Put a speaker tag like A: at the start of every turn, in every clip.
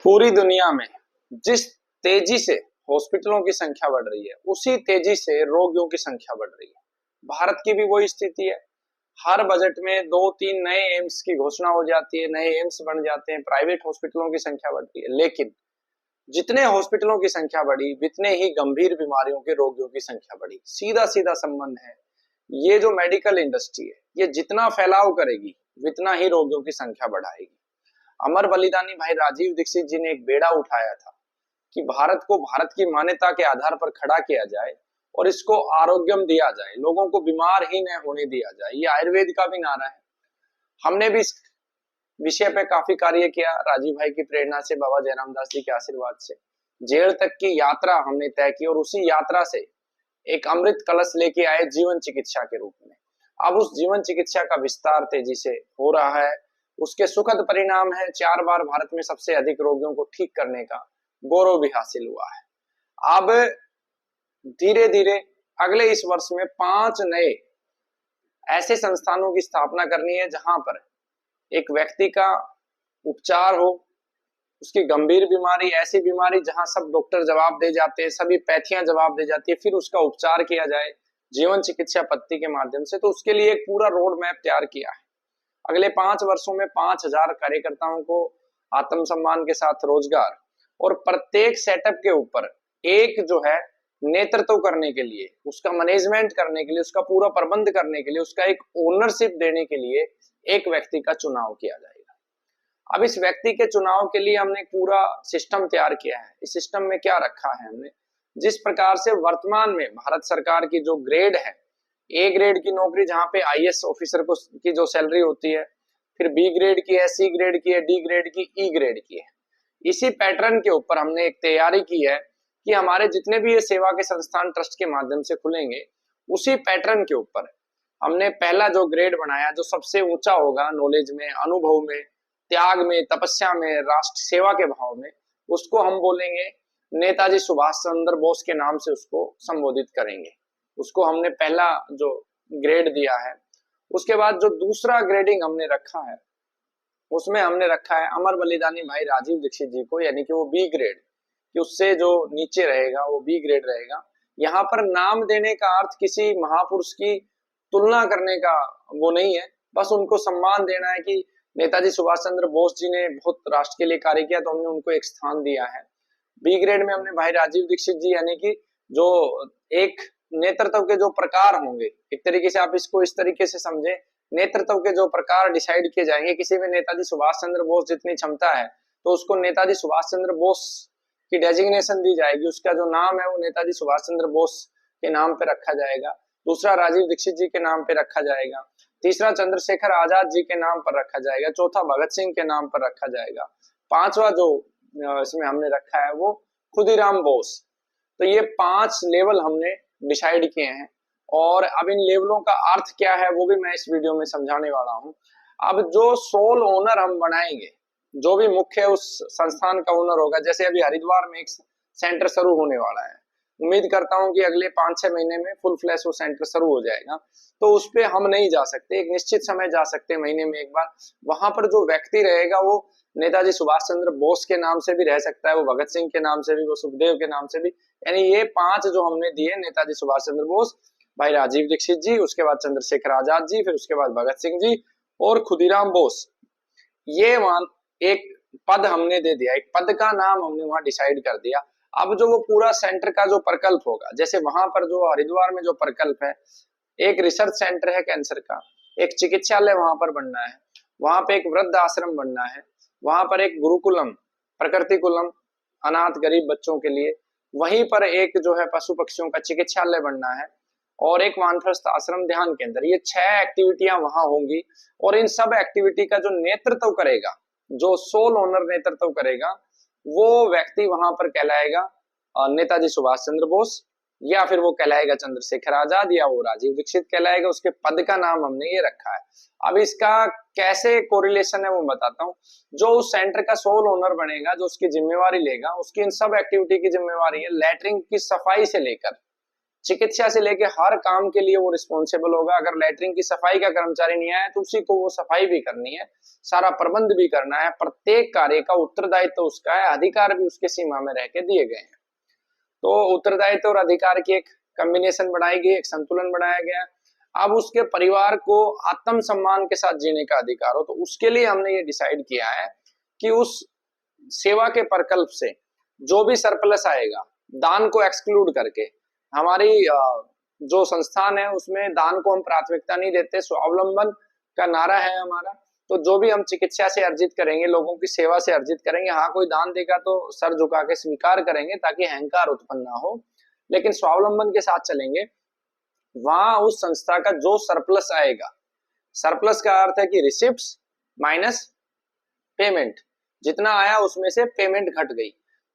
A: पूरी दुनिया में जिस तेजी से हॉस्पिटलों की संख्या बढ़ रही है उसी तेजी से रोगियों की संख्या बढ़ रही है। भारत की भी वही स्थिति है। हर बजट में दो तीन नए एम्स की घोषणा हो जाती है, नए एम्स बन जाते हैं, प्राइवेट हॉस्पिटलों की संख्या बढ़ती है। लेकिन जितने हॉस्पिटलों की संख्या बढ़ी उतने ही गंभीर बीमारियों के रोगियों की संख्या बढ़ी। सीधा सीधा संबंध है। ये जो मेडिकल इंडस्ट्री है ये जितना फैलाव करेगी उतना ही रोगियों की संख्या बढ़ाएगी। अमर बलिदानी भाई राजीव दीक्षित जी ने एक बेड़ा उठाया था कि भारत को भारत की मान्यता के आधार पर खड़ा किया जाए और इसको आरोग्यम दिया जाए, लोगों को बीमार ही न होने दिया जाए। ये आयुर्वेद का भी नारा है। हमने भी इस विषय पे काफी कार्य किया, राजीव भाई की प्रेरणा से, बाबा जयराम दास जी के आशीर्वाद से। जेल तक की यात्रा हमने तय की और उसी यात्रा से एक अमृत कलश लेके आए जीवन चिकित्सा के रूप में। अब उस जीवन चिकित्सा का विस्तार तेजी से हो रहा है। उसके सुखद परिणाम है 4 बार भारत में सबसे अधिक रोगियों को ठीक करने का गौरव भी हासिल हुआ है। अब धीरे धीरे अगले इस वर्ष में 5 नए ऐसे संस्थानों की स्थापना करनी है जहां पर एक व्यक्ति का उपचार हो, उसकी गंभीर बीमारी, ऐसी बीमारी जहां सब डॉक्टर जवाब दे जाते हैं, सभी पैथियां जवाब दे जाती है, फिर उसका उपचार किया जाए जीवन चिकित्सा पद्धति के माध्यम से। तो उसके लिए एक पूरा रोड मैप तैयार किया है। अगले 5 वर्षों में 5,000 कार्यकर्ताओं को आत्मसम्मान के साथ रोजगार और प्रत्येक सेटअप के ऊपर एक जो है नेतृत्व करने के लिए, उसका मैनेजमेंट करने के लिए, उसका पूरा प्रबंध करने के लिए, उसका एक ओनरशिप देने के लिए एक व्यक्ति का चुनाव किया जाएगा। अब इस व्यक्ति के चुनाव के लिए हमने पूरा सिस्टम तैयार किया है। इस सिस्टम में क्या रखा है हमने, जिस प्रकार से वर्तमान में भारत सरकार की जो ग्रेड है, ए ग्रेड की नौकरी जहां पे आईएएस ऑफिसर को की जो सैलरी होती है, फिर बी ग्रेड की है, सी ग्रेड की है, डी ग्रेड की, ई ग्रेड की है। इसी पैटर्न के ऊपर हमने एक तैयारी की है कि हमारे जितने भी ये सेवा के संस्थान ट्रस्ट के माध्यम से खुलेंगे, उसी पैटर्न के ऊपर हमने पहला जो ग्रेड बनाया जो सबसे ऊंचा होगा नॉलेज में, अनुभव में, त्याग में, तपस्या में, राष्ट्र सेवा के भाव में, उसको हम बोलेंगे नेताजी सुभाष चंद्र बोस के नाम से उसको संबोधित करेंगे। उसको हमने पहला जो ग्रेड दिया है। उसके बाद जो दूसरा ग्रेडिंग हमने रखा है उसमें हमने रखा है अमर बलिदानी भाई राजीव दीक्षित जी को, यानी कि वो बी ग्रेड, कि उससे जो नीचे रहेगा वो बी ग्रेड रहेगा। यहाँ पर नाम देने का अर्थ किसी महापुरुष की तुलना करने का वो नहीं है, बस उनको सम्मान देना है कि नेताजी सुभाष चंद्र बोस जी ने बहुत राष्ट्र के लिए कार्य किया तो हमने उनको एक स्थान दिया है। बी ग्रेड में हमने भाई राजीव दीक्षित जी, यानी कि जो एक नेतृत्व के जो प्रकार होंगे, एक तरीके से आप इसको इस तरीके से समझे, नेतृत्व के जो प्रकार डिसाइड किए जाएंगे। किसी में नेताजी सुभाष चंद्र बोस जितनी क्षमता है तो उसको नेताजी सुभाष चंद्र बोस की डेजिग्नेशन दी जाएगी, उसका जो नाम है वो नेताजी सुभाष चंद्र बोस के नाम पे रखा जाएगा। दूसरा राजीव दीक्षित जी के नाम पे रखा जाएगा। तीसरा चंद्रशेखर आजाद जी के नाम पर रखा जाएगा। चौथा भगत सिंह के नाम पर रखा जाएगा। पांचवा जो इसमें हमने रखा है वो खुदीराम बोस। तो ये 5 लेवल हमने डिसाइड किए हैं और अब इन लेवलों का अर्थ क्या है वो भी मैं इस वीडियो में समझाने वाला हूं। अब जो सोल ओनर हम बनाएंगे, जो भी मुख्य उस संस्थान का ओनर होगा, जैसे अभी हरिद्वार में एक सेंटर शुरू होने वाला है, उम्मीद करता हूं कि अगले 5-6 महीने में फुल फ्लैश वो सेंटर शुरू हो जाएगा। तो उस पर हम नहीं जा सकते, एक निश्चित समय जा सकते हैं, महीने में एक बार। वहां पर जो व्यक्ति रहेगा वो नेताजी सुभाष चंद्र बोस के नाम से भी रह सकता है, वो भगत सिंह के नाम से भी, वो सुखदेव के नाम से भी। यानी ये 5 जो हमने दिए, नेताजी सुभाष चंद्र बोस, भाई राजीव दीक्षित जी, उसके बाद चंद्रशेखर आजाद जी, फिर उसके बाद भगत सिंह जी और खुदीराम बोस, ये वहां एक पद हमने दे दिया, एक पद का नाम हमने वहां डिसाइड कर दिया। अब जो वो पूरा सेंटर का जो प्रकल्प होगा, जैसे वहां पर जो हरिद्वार में जो प्रकल्प है, एक रिसर्च सेंटर है कैंसर का, एक चिकित्सालय वहां पर बनना है, वहां पे एक वृद्ध आश्रम बनना है, वहां पर एक गुरुकुलम, प्रकृति कुलम, अनाथ गरीब बच्चों के लिए, वहीं पर एक जो है पशु पक्षियों का चिकित्सालय बनना है और एक वानप्रस्थ आश्रम ध्यान केंद्र। ये 6 एक्टिविटियां वहां होंगी और इन सब एक्टिविटी का जो नेतृत्व करेगा, जो सोल ओनर नेतृत्व करेगा, वो व्यक्ति वहां पर कहलाएगा नेताजी सुभाष चंद्र बोस, या फिर वो कहलाएगा चंद्रशेखर आजाद, या वो राजीव दीक्षित कहलाएगा। उसके पद का नाम हमने ये रखा है। अब इसका कैसे कोरिलेशन है वो बताता हूँ। जो उस सेंटर का सोल ओनर बनेगा, जो उसकी जिम्मेवारी लेगा, उसकी इन सब एक्टिविटी की जिम्मेवारी है लैटरिन की सफाई से लेकर चिकित्सा से लेके हर काम के लिए वो रिस्पॉन्सिबल होगा। अगर लैट्रिन की सफाई का कर्मचारी नहीं आया तो उसी को वो सफाई भी करनी है, सारा प्रबंध भी करना है। प्रत्येक कार्य का उत्तरदायित्व तो उसका है, अधिकार भी उसके सीमा में रह के दिए गए हैं। तो उत्तरदायित्व और अधिकार की एक कॉम्बिनेशन बनाई गई, एक संतुलन बनाया गया। अब उसके परिवार को आत्म सम्मान के साथ जीने का अधिकार हो, तो उसके लिए हमने ये डिसाइड किया है कि उस सेवा के प्रकल्प से जो भी सरप्लस आएगा, दान को एक्सक्लूड करके, हमारी जो संस्थान है उसमें दान को हम प्राथमिकता नहीं देते, स्वावलंबन का नारा है हमारा। तो जो भी हम चिकित्सा से अर्जित करेंगे, लोगों की सेवा से अर्जित करेंगे, हाँ कोई दान देगा तो सर झुका के स्वीकार करेंगे ताकि अहंकार उत्पन्न ना हो, लेकिन स्वावलंबन के साथ चलेंगे। वहां उस संस्था का जो सरप्लस आएगा, सरप्लस का अर्थ है कि रिसिप्ट्स माइनस पेमेंट, जितना आया उसमें से पेमेंट घट गई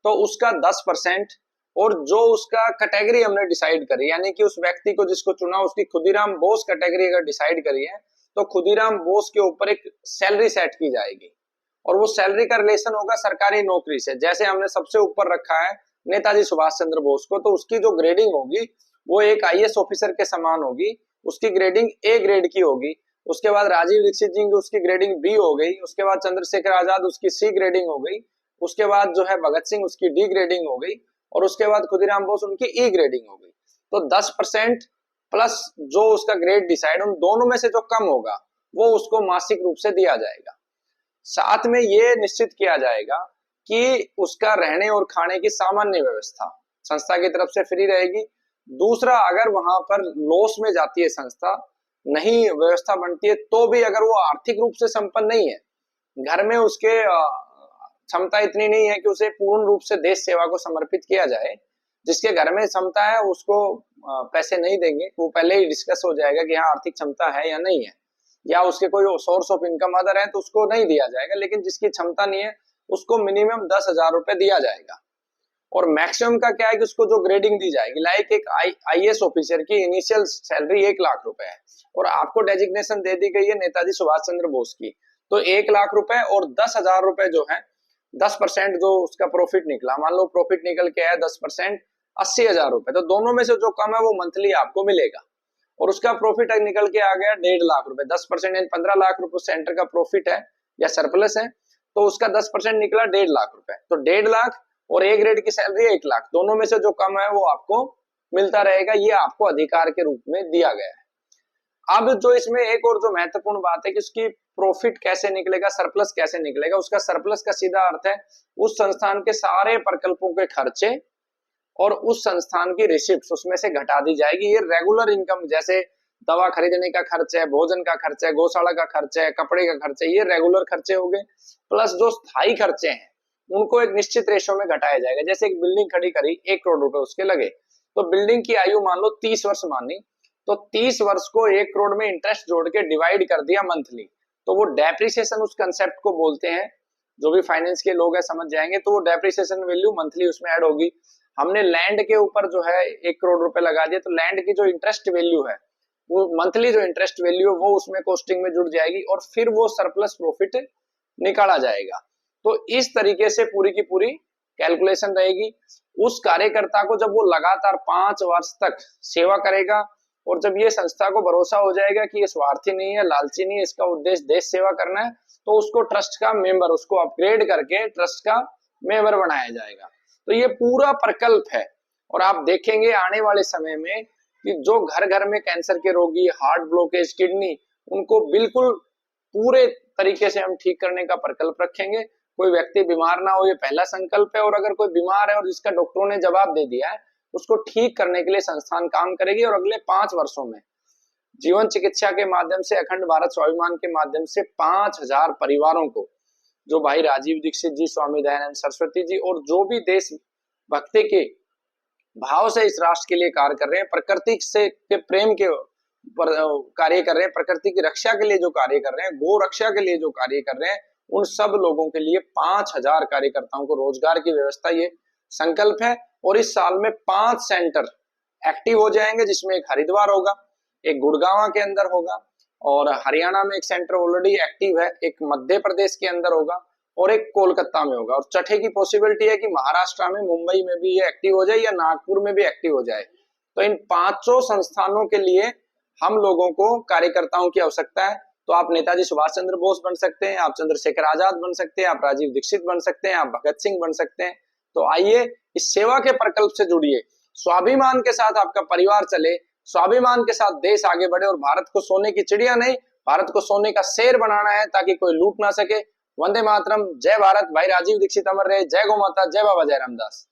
A: तो उसका 10%, और जो उसका कैटेगरी हमने डिसाइड करी, यानी कि उस व्यक्ति को जिसको चुना उसकी खुदीराम बोस कैटेगरी अगर डिसाइड करी है तो खुदीराम बोस के ऊपर एक सैलरी सेट की जाएगी, और वो सैलरी का रिलेशन होगा सरकारी नौकरी से। जैसे हमने सबसे ऊपर रखा है नेताजी सुभाष चंद्र बोस को, तो उसकी जो ग्रेडिंग होगी वो एक आईएएस ऑफिसर के समान होगी, उसकी ग्रेडिंग ए ग्रेड की होगी। उसके बाद राजीव दीक्षित जी की उसकी ग्रेडिंग बी हो गई, उसके बाद चंद्रशेखर आजाद उसकी सी ग्रेडिंग हो गई, उसके बाद जो है भगत सिंह उसकी डी ग्रेडिंग हो गई, और उसके बाद खुदीराम बोस उनकी ई ग्रेडिंग हो गई। तो 10% प्लस जो उसका ग्रेड डिसाइड, उन दोनों में से जो कम होगा वो उसको मासिक रूप से दिया जाएगा। साथ में ये निश्चित किया जाएगा कि उसका रहने और खाने की सामान्य व्यवस्था संस्था की तरफ से फ्री रहेगी। दूसरा, अगर वहां पर लॉस में जाती है संस्था, नहीं व्यवस्था बनती है, तो भी अगर वो आर्थिक रूप से संपन्न नहीं है, घर में उसके क्षमता इतनी नहीं है कि उसे पूर्ण रूप से देश सेवा को समर्पित किया जाए, जिसके घर में क्षमता है उसको पैसे नहीं देंगे, वो पहले ही डिस्कस हो जाएगा कि हाँ आर्थिक क्षमता है या नहीं है, या उसके कोई सोर्स ऑफ इनकम अदर है तो उसको नहीं दिया जाएगा। लेकिन जिसकी क्षमता नहीं है उसको मिनिमम 10,000 रुपए दिया जाएगा। और मैक्सिमम का क्या है कि उसको जो ग्रेडिंग दी जाएगी, लाइक एक आईएएस ऑफिसर की इनिशियल सैलरी 1 लाख रुपए है, और आपको डेजिग्नेशन दे दी गई है नेताजी सुभाष चंद्र बोस की, तो 1 लाख रुपए और 10,000 रुपए जो है 10% जो उसका प्रॉफिट निकला, मान लो प्रॉफिट निकल के आया 10%, 80,000 रुपए, तो दोनों में से जो कम है वो मंथली आपको मिलेगा। और उसका प्रॉफिट निकल के आ गया 1.5 लाख रुपए, 10% यानी 15 लाख रुपए सेंटर का प्रॉफिट है या सरप्लस है, तो उसका 10% निकला 1.5 लाख रुपए। तो 1.5 लाख और ए ग्रेड की सैलरी 1 लाख, दोनों में से जो कम है वो आपको मिलता रहेगा। ये आपको अधिकार के रूप में दिया गया है। अब जो इसमें एक और जो महत्वपूर्ण बात है कि उसकी प्रॉफिट कैसे निकलेगा, सरप्लस कैसे निकलेगा, उसका सरप्लस का सीधा अर्थ है उस संस्थान के सारे प्रकल्पों के खर्चे और उस संस्थान की रिसिप्ट उसमें से घटा दी जाएगी। ये रेगुलर इनकम, जैसे दवा खरीदने का खर्च है, भोजन का खर्च है, गौशाला का खर्च है, कपड़े का खर्च है, ये रेगुलर खर्चे हो गए। प्लस जो स्थायी खर्चे हैं उनको एक निश्चित रेशो में घटाया जाएगा। जैसे एक बिल्डिंग खड़ी करी, 1 करोड़ रुपए उसके लगे, तो बिल्डिंग की आयु मान लो 30 वर्ष मानी, तो 30 वर्ष को 1 करोड़ में इंटरेस्ट जोड़ के डिवाइड कर दिया मंथली, तो वो डेप्रिसिएशन उस कंसेप्ट को बोलते हैं। जो भी फाइनेंस के लोग हैं समझ जाएंगे। तो वो डेप्रिसिएशन वैल्यू मंथली उसमें ऐड होगी। हमने लैंड के ऊपर जो है 1 करोड़ रुपए लगा दिया, तो लैंड की जो इंटरेस्ट वैल्यू है, वो मंथली जो इंटरेस्ट वैल्यू है वो उसमें कॉस्टिंग में जुड़ जाएगी, और फिर वो सरप्लस प्रॉफिट निकाला जाएगा। तो इस तरीके से पूरी की पूरी कैलकुलेशन रहेगी। उस कार्यकर्ता को जब वो लगातार 5 वर्ष तक सेवा करेगा, और जब ये संस्था को भरोसा हो जाएगा कि ये स्वार्थी नहीं है, लालची नहीं है, इसका उद्देश्य देश सेवा करना है, तो उसको ट्रस्ट का मेंबर, उसको अपग्रेड करके ट्रस्ट का मेंबर बनाया जाएगा। तो ये पूरा प्रकल्प है। और आप देखेंगे आने वाले समय में कि जो घर घर में कैंसर के रोगी, हार्ट ब्लॉकेज, किडनी, उनको बिल्कुल पूरे तरीके से हम ठीक करने का प्रकल्प रखेंगे। कोई व्यक्ति बीमार ना हो, ये पहला संकल्प है। और अगर कोई बीमार है और जिसका डॉक्टरों ने जवाब दे दिया है, उसको ठीक करने के लिए संस्थान काम करेगी। और अगले 5 वर्षों में जीवन चिकित्सा के माध्यम से, अखंड भारत स्वाभिमान के माध्यम से 5,000 परिवारों को, जो भाई राजीव दीक्षित जी, स्वामी दयानंद सरस्वती जी और जो भी देश भक्ति के भाव से इस राष्ट्र के लिए कार्य कर रहे हैं, प्रकृति से के प्रेम के कार्य कर रहे हैं, प्रकृति की रक्षा के लिए जो कार्य कर रहे हैं, गो रक्षा के लिए जो कार्य कर रहे हैं, उन सब लोगों के लिए 5,000 कार्यकर्ताओं को रोजगार की व्यवस्था, ये संकल्प है। और इस साल में 5 सेंटर एक्टिव हो जाएंगे, जिसमें एक हरिद्वार होगा, एक गुड़गांव के अंदर होगा, और हरियाणा में एक सेंटर ऑलरेडी एक्टिव है, एक मध्य प्रदेश के अंदर होगा, और एक कोलकाता में होगा। और छठे की पॉसिबिलिटी है कि महाराष्ट्र में, मुंबई में भी ये एक्टिव हो जाए या नागपुर में भी एक्टिव हो जाए। तो इन पांचों संस्थानों के लिए हम लोगों को कार्यकर्ताओं की आवश्यकता है। तो आप नेताजी सुभाष चंद्र बोस बन सकते हैं, आप चंद्रशेखर आजाद बन सकते हैं, आप राजीव दीक्षित बन सकते हैं, आप भगत सिंह बन सकते हैं। तो आइए इस सेवा के प्रकल्प से जुड़िए, स्वाभिमान के साथ आपका परिवार चले, स्वाभिमान के साथ देश आगे बढ़े और भारत को सोने की चिड़िया नहीं, भारत को सोने का शेर बनाना है ताकि कोई लूट ना सके। वंदे मातरम, जय भारत। भाई राजीव दीक्षित अमर रहे। जय गौ माता, जय बाबा जय रामदास।